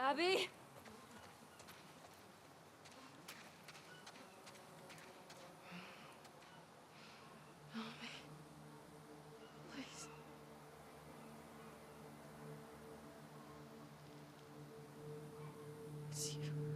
Abby? Help me. Please. It's you.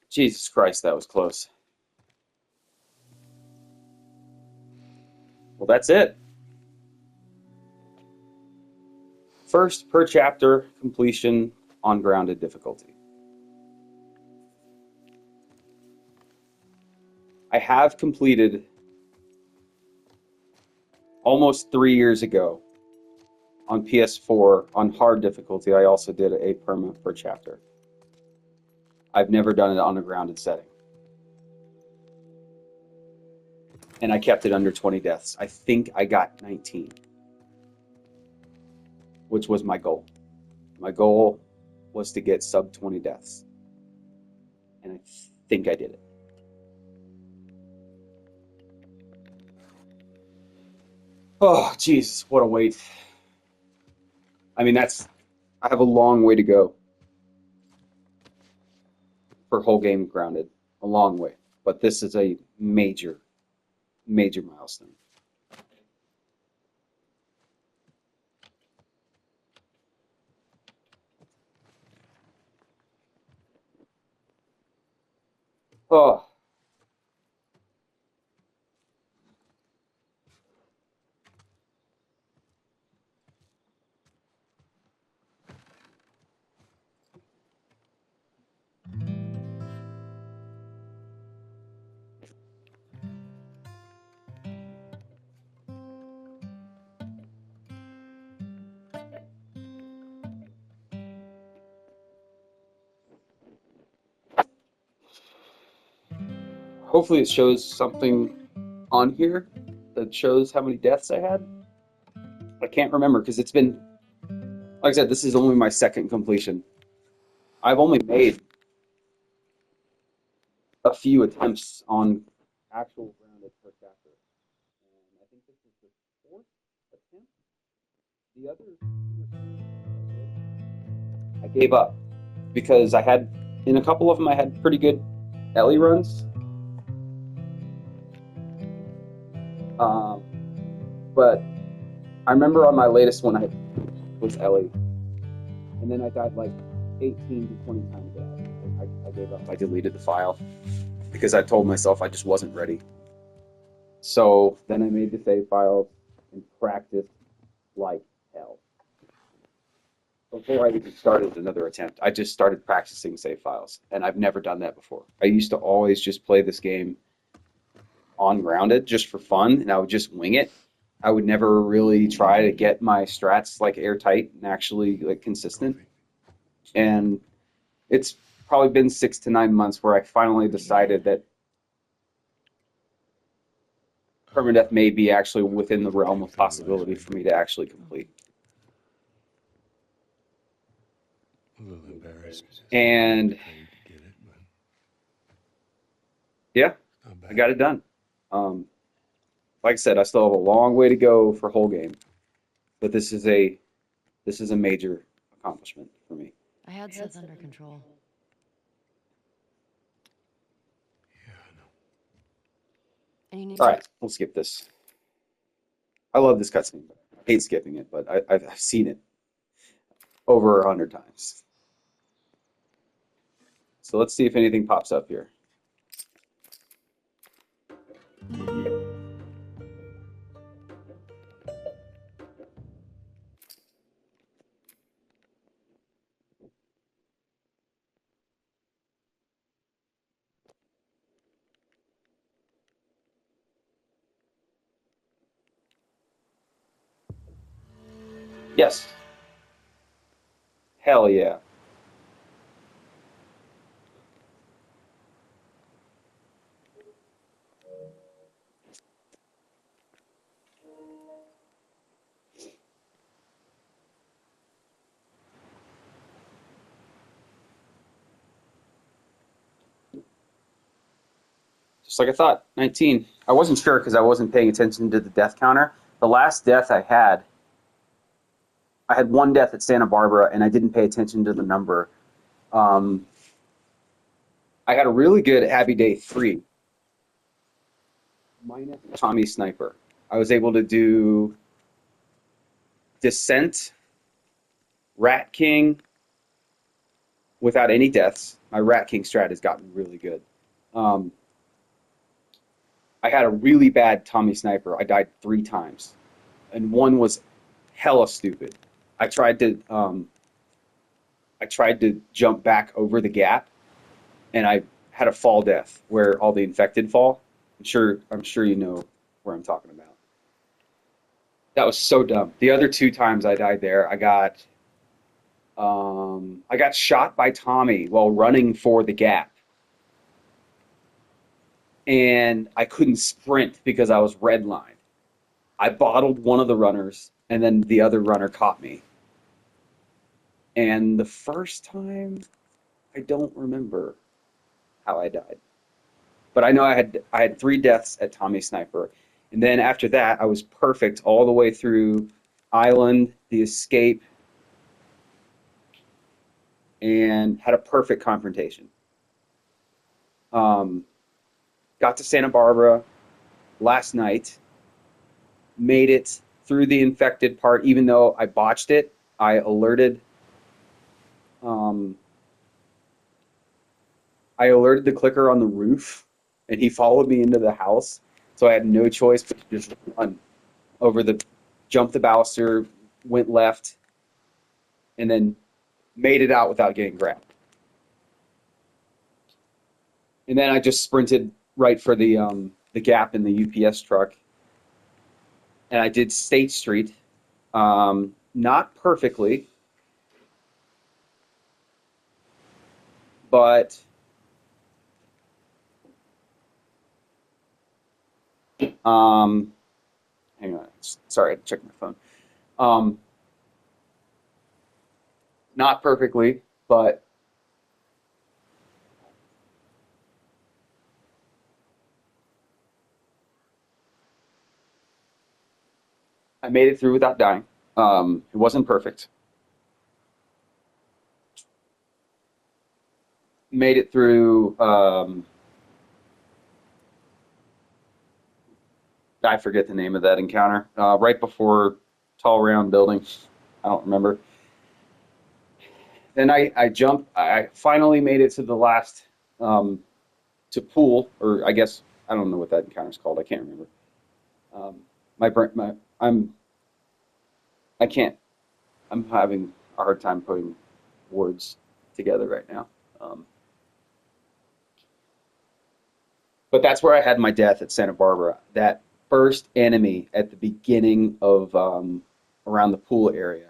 Jesus Christ, that was close. Well, that's it. First per chapter completion on grounded difficulty. I have completed almost 3 years ago on PS4 on hard difficulty. I also did a perma per chapter. I've never done it on a grounded setting. And I kept it under 20 deaths. I think I got 19, which was my goal. My goal was to get sub 20 deaths. And I think I did it. Oh, Jesus, what a wait. I mean, I have a long way to go for whole game grounded. A long way. But this is a major, major milestone. Oh, hopefully it shows something on here that shows how many deaths I had. I can't remember because it's been, like I said, this is only my second completion. I've only made a few attempts on actual grounded per chapter. And I think this is the fourth attempt. The other I gave up because in a couple of them, I had pretty good Ellie runs. But I remember on my latest one, I was Ellie. And then I died like 18 to 20 times that. I gave up. I deleted the file because I told myself I just wasn't ready. So then I made the save files and practiced like hell. Before I even started another attempt, I just started practicing save files, and I've never done that before. I used to always just play this game on grounded just for fun, and I would just wing it. I would never really try to get my strats like airtight and actually like consistent. And it's probably been 6 to 9 months where I finally decided that permadeath may be actually within the realm of possibility for me to actually complete. A little embarrassed. And yeah, I got it done. Like I said, I still have a long way to go for whole game, but this is a major accomplishment for me. I had Seth under control. Yeah, I know. And you need All right, we'll skip this. I love this cutscene. I hate skipping it, but I've seen it over 100 times. So let's see if anything pops up here. Yes. Hell yeah. Just like I thought. 19. I wasn't sure because I wasn't paying attention to the death counter. The last death I had one death at Santa Barbara, and I didn't pay attention to the number. Um, I had a really good Happy Day 3 minus Tommy Sniper. I was able to do Descent, Rat King without any deaths. My Rat King strat has gotten really good. Um, I had a really bad Tommy Sniper. I died 3 times, and one was hella stupid. I tried to um, I tried to jump back over the gap, and I had a fall death where all the infected fall. I'm sure you know where I'm talking about. That was so dumb. The other 2 times I died there, I got shot by Tommy while running for the gap, and I couldn't sprint because I was redlined. I bottled one of the runners, and then the other runner caught me. And the first time, I don't remember how I died, but I know I had 3 deaths at Tommy Sniper, and then after that, I was perfect all the way through Island, the escape, and had a perfect confrontation. Um, got to Santa Barbara last night, made it through the infected part, even though I botched it. I alerted, um, I alerted the clicker on the roof, and he followed me into the house. So I had no choice but to just run over jump the baluster, went left, and then made it out without getting grabbed. And then I just sprinted right for the gap in the UPS truck, and I did State Street, not perfectly, but um, hang on, sorry, I had to check my phone. Um, not perfectly, but I made it through without dying. It wasn't perfect. Made it through. I forget the name of that encounter. Right before tall round building. I don't remember. Then I jumped. I finally made it to the last um, to pool, or I guess I don't know what that encounter is called. I can't remember. My brain, my I can't. I'm having a hard time putting words together right now. Um, but that's where I had my death at Santa Barbara. That first enemy at the beginning of around the pool area.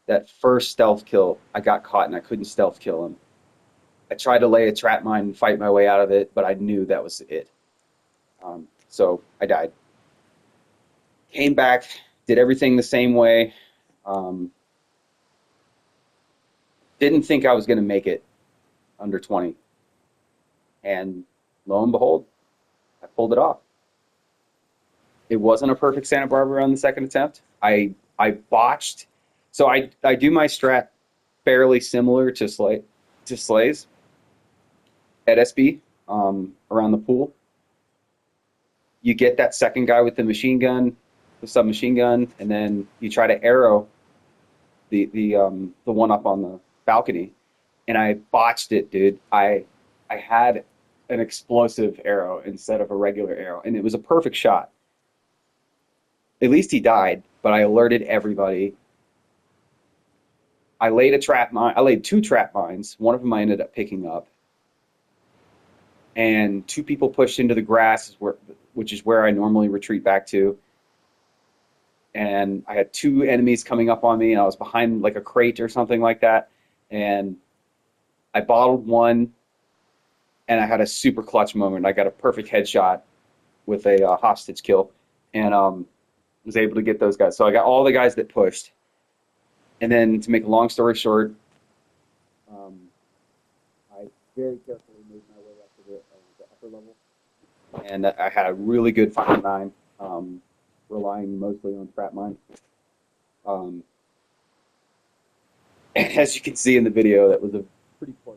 That first stealth kill, I got caught and I couldn't stealth kill him. I tried to lay a trap mine and fight my way out of it, but I knew that was it. So I died. Came back, did everything the same way. Um, didn't think I was going to make it under 20. And lo and behold, I pulled it off. It wasn't a perfect Santa Barbara on the second attempt. I botched. So I do my strat fairly similar to Slay's at SB around the pool. You get that second guy with the machine gun, the submachine gun, and then you try to arrow the one up on the balcony. And I botched it, dude. I had an explosive arrow instead of a regular arrow, and it was a perfect shot. At least he died, but I alerted everybody. I laid a trap mine. I laid 2 trap mines. One of them I ended up picking up, and 2 people pushed into the grass, which is where I normally retreat back to. and I had two enemies coming up on me, and I was behind like a crate or something like that, and I bottled one, and I had a super clutch moment. I got a perfect headshot with a hostage kill, and was able to get those guys. So I got all the guys that pushed, and then to make a long story short, I very carefully made my way up to the upper level, and I had a really good final nine, relying mostly on trap mine. Um, as you can see in the video, that was a pretty close.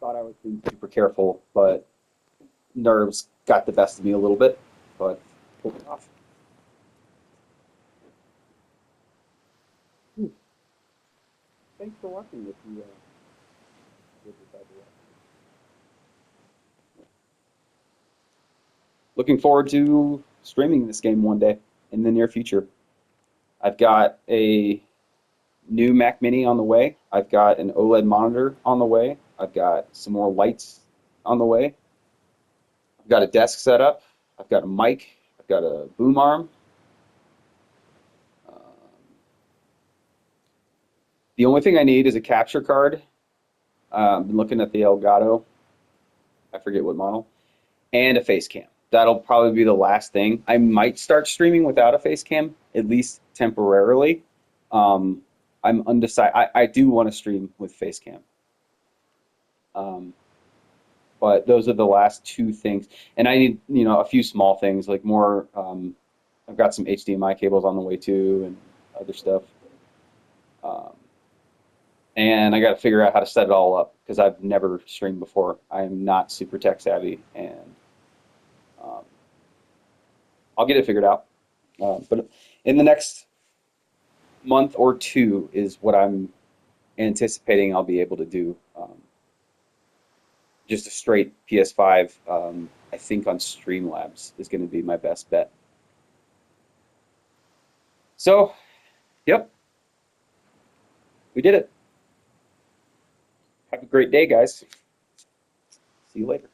Thought I was being super careful, but nerves got the best of me a little bit, but pulled it off. Thanks for watching if you did decide to watch. Looking forward to streaming this game one day in the near future. I've got a new Mac Mini on the way. I've got an OLED monitor on the way. I've got some more lights on the way. I've got a desk set up. I've got a mic. I've got a boom arm. The only thing I need is a capture card. I've been looking at the Elgato. I forget what model. And a face cam. That'll probably be the last thing. I might start streaming without a face cam, at least temporarily. I'm undecided. I do want to stream with face cam. But those are the last two things. And I need, a few small things, like more, I've got some HDMI cables on the way too and other stuff. And I got to figure out how to set it all up because I've never streamed before. I am not super tech savvy, and I'll get it figured out. But in the next month or two is what I'm anticipating I'll be able to do. Just a straight PS5, I think on Streamlabs is going to be my best bet. So, yep, we did it. Have a great day, guys. See you later.